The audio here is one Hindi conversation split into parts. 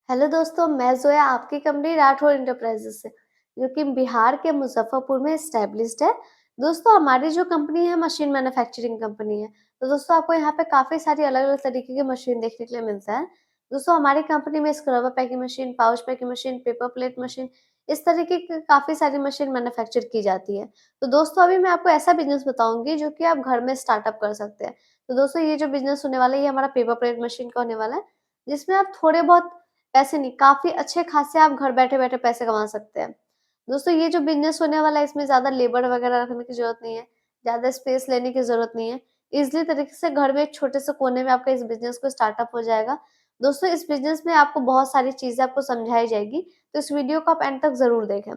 हेलो दोस्तों, मैं ज़ोया आपकी कंपनी राठौर एंटरप्राइजेस से, जो कि बिहार के मुज़फ़्फ़रपुर में एस्टैब्लिश्ड है। दोस्तों, हमारी जो कंपनी है मशीन मैन्युफैक्चरिंग कंपनी है। तो दोस्तों, आपको यहाँ पे काफ़ी सारी अलग-अलग तरीके की मशीन देखने के लिए मिलता है। दोस्तों, हमारी कंपनी में scrubber packing machine, pouch packing machine, paper plate machine, इस तरीके की काफ़ी सारी मशीन मैन्युफैक्चर की जाती है। तो दोस्तों, अभी मैं आपको ऐसा बिज़नेस बताऊँगी जो कि आप घर में स्टार्टअप कर सकते हैं। तो दोस्तों, ये जो बिज़नेस होने वाला है, ये हमारा पेपर प्लेट मशीन का होने वाला है, जिसमें आप थोड़े बहुत पैसे नहीं, काफ़ी अच्छे खासे आप घर बैठे-बैठे पैसे कमा सकते हैं। दोस्तों, ये जो बिज़नेस होने वाला है, इसमें ज़्यादा लेबर वगैरह रखने की ज़रूरत नहीं है, ज़्यादा स्पेस लेने की ज़रूरत नहीं है। ईज़िली तरीके से घर में एक छोटे से कोने में आपका इस बिज़नेस को स्टार्टअप हो जाएगा। दोस्तों, इस बिज़नेस में आपको बहुत सारी चीज़ें आपको समझाई जाएगी, तो इस वीडियो को आप एंड तक ज़रूर देखें।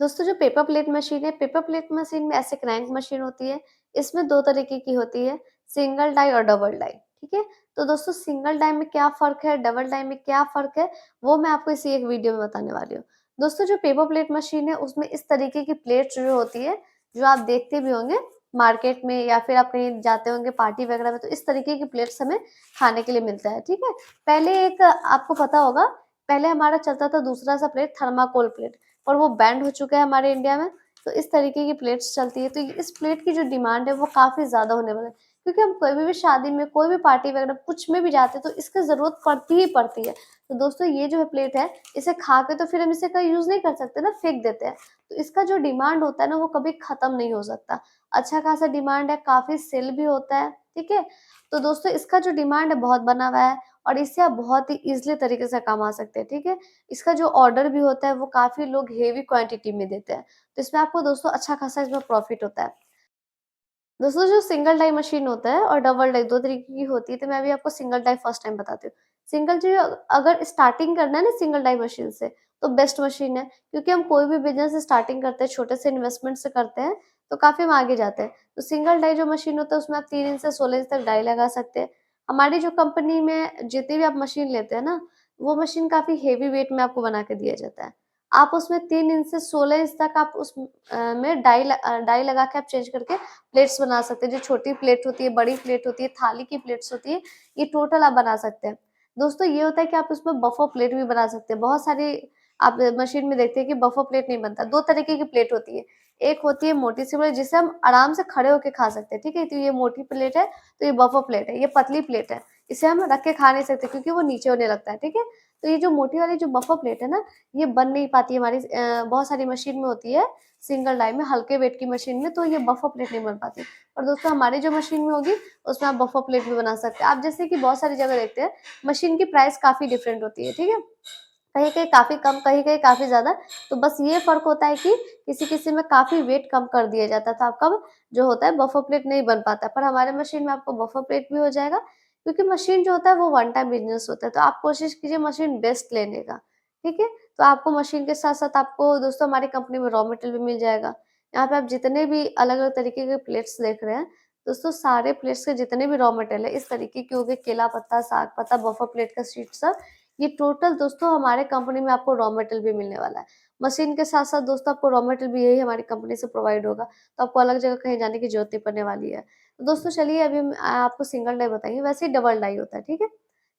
दोस्तों, जो पेपर प्लेट मशीन है, पेपर प्लेट मशीन में ऐसे क्रैंक मशीन होती है। इसमें 2 तरीके की होती है, सिंगल डाई और डबल डाई, ठीक है? तो दोस्तों, सिंगल डाई में क्या फ़र्क है, डबल डाई में क्या फ़र्क है, वो मैं आपको इसी एक वीडियो में बताने वाली हूँ। दोस्तों, जो पेपर प्लेट मशीन है, उसमें इस तरीके की प्लेट्स जो होती है, जो आप देखते भी होंगे मार्केट में या फिर आप कहीं जाते होंगे पार्टी वगैरह में, तो इस तरीके की प्लेट्स हमें खाने के लिए मिलता है, ठीक है? पहले एक आपको पता होगा, पहले हमारा चलता था दूसरा सा प्लेट थर्माकोल प्लेट। और वो बैन्ड हो चुका है हमारे इंडिया में, तो इस तरीके की प्लेट्स चलती है। तो इस प्लेट की जो डिमांड है वो काफ़ी ज़्यादा होने वाला है, क्योंकि हम कोई भी शादी में, कोई भी पार्टी वगैरह कुछ में भी जाते हैं तो इसकी ज़रूरत पड़ती ही पड़ती है। तो दोस्तों, ये जो है प्लेट है, इसे खा के तो फिर हम इसे कहीं यूज़ नहीं कर सकते ना, फेंक देते हैं। तो इसका जो डिमांड होता है ना, वो कभी खत्म नहीं हो सकता। अच्छा खासा डिमांड है, काफ़ी सेल भी होता है, ठीक है? तो दोस्तों, इसका जो डिमांड है बहुत बना हुआ है और इससे आप बहुत ही ईज़िली तरीके से कमा सकते हैं, ठीक है? इसका जो ऑर्डर भी होता है वो काफ़ी लोग हेवी क्वांटिटी में देते हैं। तो इसमें आपको दोस्तों अच्छा खासा इसमें प्रॉफ़िट होता है। दोस्तों, जो सिंगल डाई मशीन होता है और डबल डाई 2 तरीके की होती है, तो मैं अभी आपको सिंगल डाई फर्स्ट टाइम बताती हूँ। सिंगल जो अगर स्टार्टिंग करना है ना सिंगल डाई मशीन से, तो बेस्ट मशीन है, क्योंकि हम कोई भी बिज़नेस स्टार्टिंग करते हैं, छोटे से इन्वेस्टमेंट से करते हैं, तो काफ़ी हम आगे जाते हैं। तो सिंगल डाई जो मशीन होता है, उसमें आप 3 इंच से 16 इंच तक डाई लगा सकते हैं। हमारी जो कंपनी में जितनी भी आप मशीन लेते हैं ना, वो मशीन काफ़ी हेवी वेट में आपको बना के दिया जाता है। आप उसमें 3 इंच से 16 इंच तक आप में डाई लगा के आप चेंज करके प्लेट्स बना सकते हैं। जो छोटी प्लेट होती है, बड़ी प्लेट होती है, थाली की प्लेट्स होती है, ये टोटल आप बना सकते हैं। दोस्तों, ये होता है कि आप उसमें बफर प्लेट भी बना सकते हैं। बहुत सारी आप मशीन में देखते हैं कि बफर प्लेट नहीं बनता। 2 तरीके की प्लेट होती है। एक होती है मोटी सी प्लेट, जिसे हम आराम से खड़े होके खा सकते हैं, ठीक है? तो ये मोटी प्लेट है, तो ये बफर प्लेट है। ये पतली प्लेट है, इसे हम रख के खा नहीं सकते क्योंकि वो नीचे होने लगता है, ठीक है? तो ये जो मोटी वाली जो बफर प्लेट है ना, ये बन नहीं पाती है हमारी बहुत सारी मशीन में होती है, सिंगल डाई में, हल्के वेट की मशीन में, तो ये बफर प्लेट नहीं बन पाती। और दोस्तों, हमारी जो मशीन में होगी, उसमें आप बफर प्लेट भी बना सकते हैं। आप जैसे कि बहुत सारी जगह देखते हैं, मशीन की प्राइस काफ़ी डिफरेंट होती है, ठीक है? कहीं-कहीं काफ़ी कम, कहीं-कहीं काफ़ी ज़्यादा। तो बस ये फ़र्क होता है कि किसी-किसी में काफ़ी वेट कम कर दिया जाता है, तो आपका जो होता है बफर प्लेट नहीं बन पाता। पर हमारे मशीन में आपको बफर प्लेट भी हो जाएगा, क्योंकि मशीन जो होता है वो वन टाइम बिज़नेस होता है, तो आप कोशिश कीजिए मशीन बेस्ट लेने का, ठीक है? तो आपको मशीन के साथ-साथ आपको दोस्तों हमारी कंपनी में रॉ मटेरियल भी मिल जाएगा। यहाँ पे आप जितने भी अलग-अलग तरीके के प्लेट्स देख रहे हैं, दोस्तों सारे प्लेट्स के जितने भी रॉ मटेरियल है, इस तरीके के हो गए, केला पत्ता, साग पत्ता, बफर प्लेट का शीट सब, ये टोटल दोस्तों हमारे कंपनी में आपको रॉ मटेरियल भी मिलने वाला है। मशीन के साथ-साथ दोस्तों आपको रॉ मटेरियल भी यही हमारी कंपनी से प्रोवाइड होगा, तो आपको अलग जगह कहीं जाने की ज़रूरत नहीं पड़ने वाली है। तो दोस्तों चलिए, अभी हम आपको सिंगल डाई बताएँगे, वैसे ही डबल डाई होता है, ठीक है?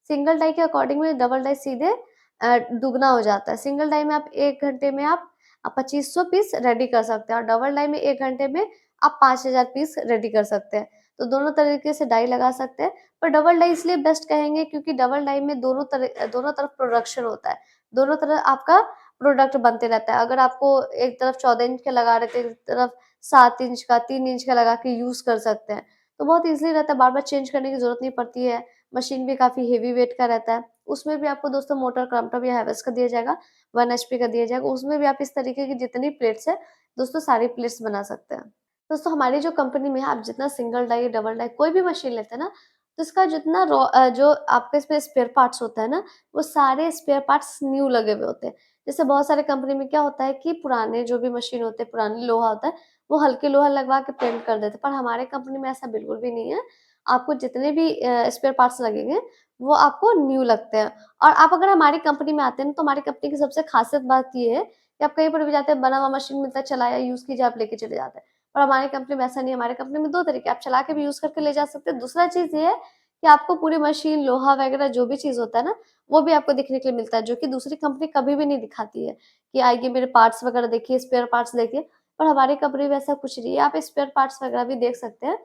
सिंगल डाई के अकॉर्डिंग में डबल डाई सीधे दुगना हो जाता है। सिंगल डाई में आप 1 घंटे में आप 2500 पीस रेडी कर सकते हैं और डबल डाई में 1 घंटे में आप 5000 पीस रेडी कर सकते हैं। तो दोनों तरीके से डाई लगा सकते हैं, पर डबल डाई इसलिए बेस्ट कहेंगे क्योंकि डबल डाई में दोनों तरफ प्रोडक्शन होता है। दोनों तरफ आपका प्रोडक्ट बनते रहता है। अगर आपको एक तरफ 14 इंच का लगा रहे थे, एक तरफ 7 इंच का, 3 इंच का लगा के यूज़ कर सकते हैं। तो बहुत ईज़िली रहता है, बार-बार चेंज करने की ज़रूरत नहीं पड़ती है। मशीन भी काफ़ी हेवी वेट का रहता है। उसमें भी आपको दोस्तों मोटर क्रम्पटन या हैवेल्स का दिया जाएगा, 1 एचपी का दिया जाएगा। उसमें भी आप इस तरीके की जितनी प्लेट्स हैं, दोस्तों सारी प्लेट्स बना सकते हैं। दोस्तों, हमारी जो कंपनी में है, आप जितना सिंगल डाई, डबल डाई कोई भी मशीन लेते हैं ना, तो इसका जितना जो आपके इसमें स्पेयर पार्ट्स होता है ना, वो सारे स्पेयर पार्ट्स न्यू लगे हुए होते हैं। जैसे बहुत सारे कंपनी में क्या होता है कि पुराने जो भी मशीन होते हैं, पुराने लोहा होता है, वो हल्के लोहा लगवा के पेंट कर देते हैं, पर हमारे कंपनी में ऐसा बिल्कुल भी नहीं है। आपको जितने भी स्पेयर पार्ट्स लगेंगे, वो आपको न्यू लगते हैं। और आप अगर हमारी कंपनी में आते हैं ना, तो हमारी कंपनी की सबसे खासियत बात ये है कि आप कहीं पर भी जाते हैं, बना हुआ मशीन मिलता है, चलाया, यूज़ कीजिए, आप लेके चले जाते हैं। और हमारी कंपनी में ऐसा नहीं है, हमारी कंपनी में 2 तरीके, आप चला के भी यूज़ करके ले जा सकते हैं। दूसरा चीज़ ये है कि आपको पूरी मशीन, लोहा वगैरह जो भी चीज़ होता है ना, वो भी आपको देखने के लिए मिलता है, जो कि दूसरी कंपनी कभी भी नहीं दिखाती है, कि आइए मेरे पार्ट्स वगैरह देखिए, स्पेयर पार्ट्स देखिए। पर हमारी कंपनी में ऐसा कुछ नहीं है, आप स्पेयर पार्ट्स वगैरह भी देख सकते हैं।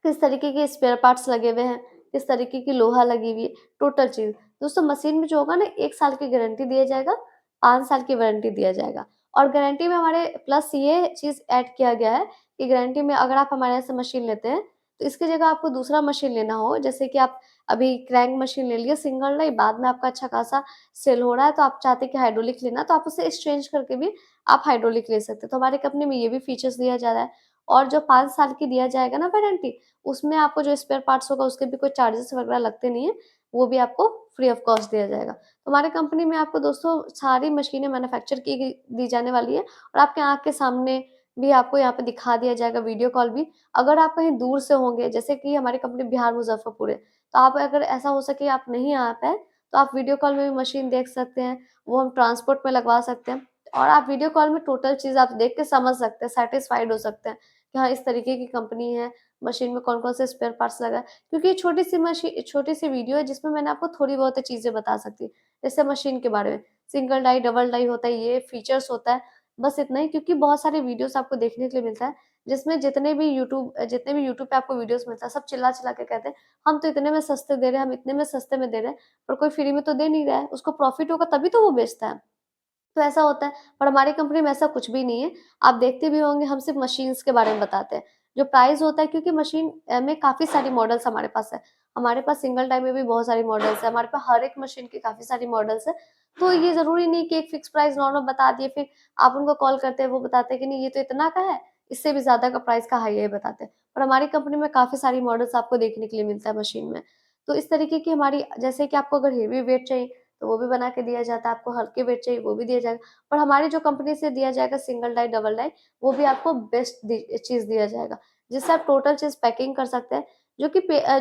किस तरीके के स्पेयर पार्ट्स लगे हुए हैं, किस तरीके की लोहा लगी हुई है, टोटल चीज़। दोस्तों मशीन में जो होगा ना 1 साल की गारंटी दिया जाएगा, 5 साल की वारंटी दिया जाएगा और गारंटी में हमारे प्लस ये चीज़ ऐड किया गया है कि गारंटी में अगर आप हमारे यहाँ से मशीन लेते हैं, तो इसकी जगह आपको दूसरा मशीन लेना हो, जैसे कि आप अभी क्रैंक मशीन ले लिए सिंगल डाई, बाद में आपका अच्छा खासा सेल हो रहा है, तो आप चाहते हैं कि हाइड्रोलिक लेना, तो आप उसे एक्सचेंज करके भी आप हाइड्रोलिक ले सकते हैं। तो हमारी कंपनी में ये भी फीचर्स दिया जा रहा है और जो 5 साल की दिया जाएगा ना वारंटी, उसमें आपको जो स्पेयर पार्ट्स होगा उसके भी कोई चार्जेस वगैरह लगते नहीं हैं, वो भी आपको फ्री ऑफ कॉस्ट दिया जाएगा। तो हमारी कंपनी में आपको दोस्तों सारी मशीनें मैन्युफैक्चर की गई दी जाने वाली है और आपके आँख के सामने भी आपको यहाँ पे दिखा दिया जाएगा वीडियो कॉल भी। अगर आप कहीं दूर से होंगे, जैसे कि हमारी कंपनी बिहार मुज़फ्फरपुर है, तो आप अगर ऐसा हो सके आप नहीं आ पाए, तो आप वीडियो कॉल में भी मशीन देख सकते हैं, वो हम ट्रांसपोर्ट में लगवा सकते हैं और आप वीडियो कॉल में टोटल चीज़ आप देख के समझ सकते हैं, सैटिस्फाइड हो सकते हैं कि हाँ, इस तरीके की कंपनी है, मशीन में कौन-कौन से स्पेयर पार्ट्स लगा है। क्योंकि ये छोटी-सी वीडियो है जिसमें मैंने आपको थोड़ी बहुत चीज़ें बता सकती हूँ। जैसे मशीन के बारे में, सिंगल डाई, डबल डाई होता है, ये फीचर्स होता है, बस इतना ही क्योंकि बहुत सारे वीडियोज़ आपको देखने के लिए मिलता है, जिसमें जितने भी यूट्यूब पे आपको वीडियोज़ मिलता है, सब चिल्ला-चिल्ला के कहते हैं, "हम तो इतने में सस्ते दे रहे हैं, हम इतने में सस्ते में दे रहे हैं।" पर कोई फ्री में तो दे नहीं रहा है, उसको प्रॉफिट होगा तभी तो वो बेचता है। तो ऐसा होता है, पर हमारी कंपनी में ऐसा कुछ भी नहीं है। आप देखते भी होंगे हम सिर्फ़ मशीन्स के बारे में बताते हैं। जो प्राइस होता है क्योंकि मशीन में काफ़ी सारी मॉडल्स हमारे पास है। हमारे पास सिंगल टाइम में भी बहुत सारी मॉडल्स हैं, हमारे पास हर एक मशीन की काफ़ी सारी मॉडल्स हैं। तो ये ज़रूरी नहीं कि एक फिक्स प्राइस नॉर्मल बता दिए, फिर आप उनको कॉल करते हैं, वो बताते हैं कि नहीं ये तो इतना का है, इससे भी ज़्यादा का प्राइस का हाई है बताते हैं। और हमारी कंपनी में काफ़ी सारी मॉडल्स आपको देखने के लिए मिलता है मशीन में। तो इस तरीके की हमारी जैसे कि आपको अगर हेवी वेट चाहिए, तो वो भी बना के दिया जाता है, आपको हल्के वेट चाहिए, वो भी दिया जाएगा। और हमारी जो कंपनी से दिया जाएगा सिंगल डाई, डबल डाई, वो भी आपको बेस्ट चीज़ दिया जाएगा, जिससे आप टोटल चीज़ पैकिंग कर सकते हैं,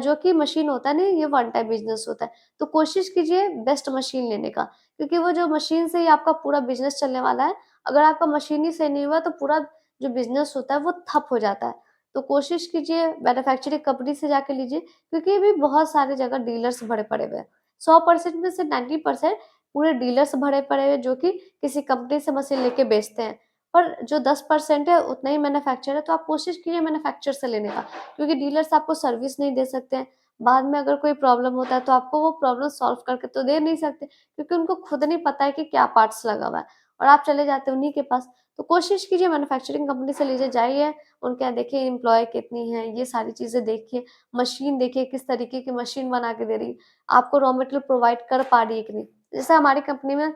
जो कि मशीन होता है ना, ये वन टाइम बिज़नेस होता है। तो कोशिश कीजिए बेस्ट मशीन लेने का, क्योंकि वो जो मशीन से ही आपका पूरा बिज़नेस चलने वाला है। अगर आपका मशीन ही सही नहीं हुआ, तो पूरा जो बिज़नेस होता है, वो ठप हो जाता है। तो कोशिश कीजिए मैन्युफैक्चरिंग कंपनी से जाके लीजिए, क्योंकि अभी बहुत सारी जगह डीलर्स भरे पड़े हुए हैं। 100% में से 90% पूरे डीलर्स भरे पड़े हैं जो कि किसी कंपनी से मशीन लेके बेचते हैं। पर जो 10% है उतना ही मैन्युफैक्चर है, तो आप कोशिश कीजिए मैन्युफैक्चर से लेने का, क्योंकि डीलर्स आपको सर्विस नहीं दे सकते हैं। बाद में अगर कोई प्रॉब्लम होता है तो आपको वो प्रॉब्लम सॉल्व करके तो दे नहीं सकते, क्योंकि उनको खुद नहीं पता है कि क्या पार्ट्स लगा हुआ है और आप चले जाते हैं उन्हीं के पास। तो कोशिश कीजिए मैन्युफैक्चरिंग कंपनी से लीजिए, जाइए, उनके यहाँ देखिए एम्प्लॉयी कितनी है, ये सारी चीज़ें देखिए, मशीन देखिए किस तरीके की मशीन बना के दे रही है, आपको रॉ मटेरियल प्रोवाइड कर पा रही है कि नहीं। जैसे हमारी कंपनी में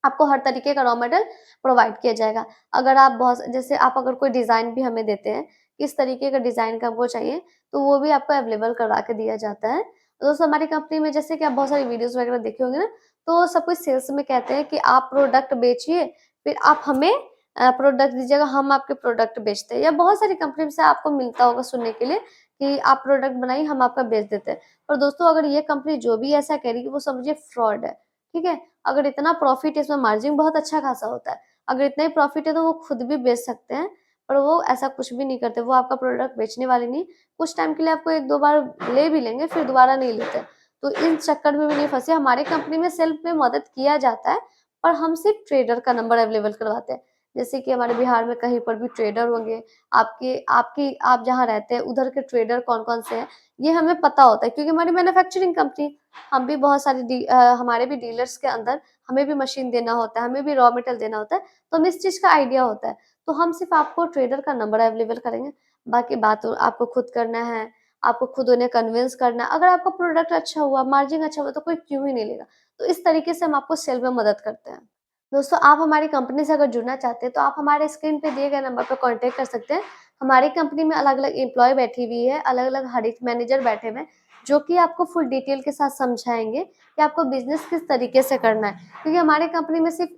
आपको हर तरीके का रॉ मटेरियल प्रोवाइड किया जाएगा। अगर आप बहुत जैसे आप अगर कोई डिज़ाइन भी हमें देते हैं, किस तरीके का डिज़ाइन का हमको चाहिए, तो वो भी आपको अवेलेबल करवा के दिया जाता है। तो दोस्तों हमारी कंपनी में जैसे कि आप बहुत सारी वीडियोज़ वगैरह देखे होंगे ना, तो सब कुछ सेल्स में कहते हैं कि आप प्रोडक्ट बेचिए, फिर आप हमें प्रोडक्ट दीजिएगा, हम आपके प्रोडक्ट बेचते हैं, या बहुत सारी कंपनी से आपको मिलता होगा सुनने के लिए कि आप प्रोडक्ट बनाइए, हम आपका बेच देते हैं। पर दोस्तों अगर ये कंपनी जो भी ऐसा कह रही है, वो समझिए फ्रॉड है, ठीक है? अगर इतना प्रॉफ़िट है, इसमें मार्जिन बहुत अच्छा खासा होता है। अगर इतना ही प्रॉफ़िट है तो वो खुद भी बेच सकते हैं, पर वो ऐसा कुछ भी नहीं करते, वो आपका प्रोडक्ट बेचने वाले नहीं, कुछ टाइम के लिए आपको 1-2 बार ले भी लेंगे, फिर दोबारा नहीं लेते। तो इन चक्कर में भी नहीं फँसिए, हमारी कंपनी में सेल्फ में मदद किया जाता है, पर हम सिर्फ़ ट्रेडर का नंबर अवेलेबल करवाते हैं। जैसे कि हमारे बिहार में कहीं पर भी ट्रेडर होंगे, आप जहाँ रहते हैं उधर के ट्रेडर कौन-कौन से हैं, ये हमें पता होता है क्योंकि हमारी मैन्युफैक्चरिंग कंपनी, हम भी बहुत सारी हमारे भी डीलर्स के अंदर हमें भी मशीन देना होता है, हमें भी रॉ मटेरियल देना होता है, तो हमें इस चीज़ का आइडिया होता है। तो हम सिर्फ़ आपको ट्रेडर का नंबर अवेलेबल करेंगे, बाकी बात तो आपको खुद करना है, आपको खुद उन्हें कन्विंस करना है। अगर आपका प्रोडक्ट अच्छा हुआ, मार्जिन अच्छा हुआ, तो कोई क्यों ही नहीं लेगा। तो इस तरीके से हम आपको सेल में मदद करते हैं। दोस्तों आप हमारी कंपनी से अगर जुड़ना चाहते हैं, तो आप हमारे स्क्रीन पे दिए गए नंबर पर कॉन्टैक्ट कर सकते हैं। हमारी कंपनी में अलग-अलग एम्प्लॉयी बैठी हुई है, अलग-अलग हर एक मैनेजर बैठे हुए हैं, जो कि आपको फुल डिटेल के साथ समझाएँगे कि आपको बिज़नेस किस तरीके से करना है। क्योंकि हमारी कंपनी में सिर्फ़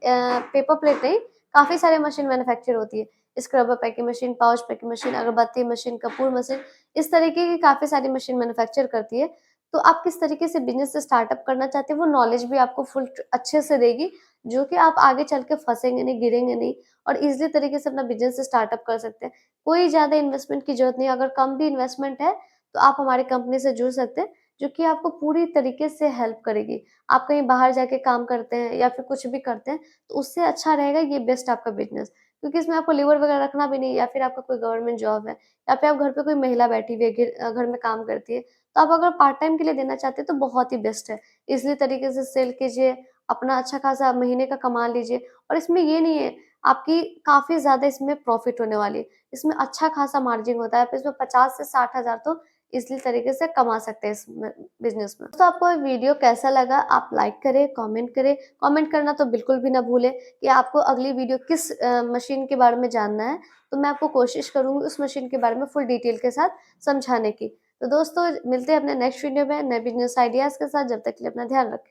पेपर प्लेट नहीं, काफ़ी सारी मशीन मैन्युफैक्चर होती है। Scrubber packing machine, pouch packing machine, अगरबत्ती मशीन, कपूर मशीन, इस तरीके की काफ़ी सारी मशीन मैन्युफैक्चर करती है। तो आप किस तरीके से बिज़नेस स्टार्टअप करना चाहते हैं, वो नॉलेज भी आपको फुल अच्छे से देगी, जो कि आप आगे चल के फँसेंगे नहीं, गिरेंगे नहीं और ईज़िली तरीके से अपना बिज़नेस स्टार्टअप कर सकते हैं। कोई ज़्यादा इन्वेस्टमेंट की ज़रूरत नहीं है, अगर कम भी इन्वेस्टमेंट है, तो आप हमारी कंपनी से जुड़ सकते हैं, जो कि आपको पूरी तरीके से हेल्प करेगी। आप कहीं बाहर जाके काम करते हैं या फिर कुछ भी करते हैं, तो उससे अच्छा रहेगा ये बेस्ट आपका बिज़नेस। क्योंकि इसमें आपको लीवर वगैरह रखना भी नहीं है, या फिर आपका कोई गवर्नमेंट जॉब है, या फिर आप घर पे कोई महिला बैठी हुई है, घर में काम करती है, तो आप अगर पार्ट टाइम के लिए देना चाहते हैं तो बहुत ही बेस्ट है। ईज़िली तरीके से सेल कीजिए, अपना अच्छा खासा महीने का कमा लीजिए, और इसमें ये नहीं है, आपकी काफ़ी ज़्यादा इसमें प्रॉफ़िट होने वाली है। इसमें अच्छा खासा मार्जिन होता है, आप इसमें 50 से 60,000 तो ईज़िली तरीके से कमा सकते हैं इसमें, बिज़नेस में। तो आपको ये वीडियो कैसा लगा? आप लाइक करें, कमेंट करें। कमेंट करना तो बिल्कुल भी ना भूलें कि आपको अगली वीडियो किस मशीन के बारे में जानना है, तो मैं आपको कोशिश करूँगी उस मशीन के बारे में फुल डिटेल के साथ समझाने की। तो दोस्तों, मिलते हैं अपने नेक्स्ट वीडियो में नए बिज़नेस आइडियाज़ के साथ। जब तक के लिए अपना ध्यान रखें।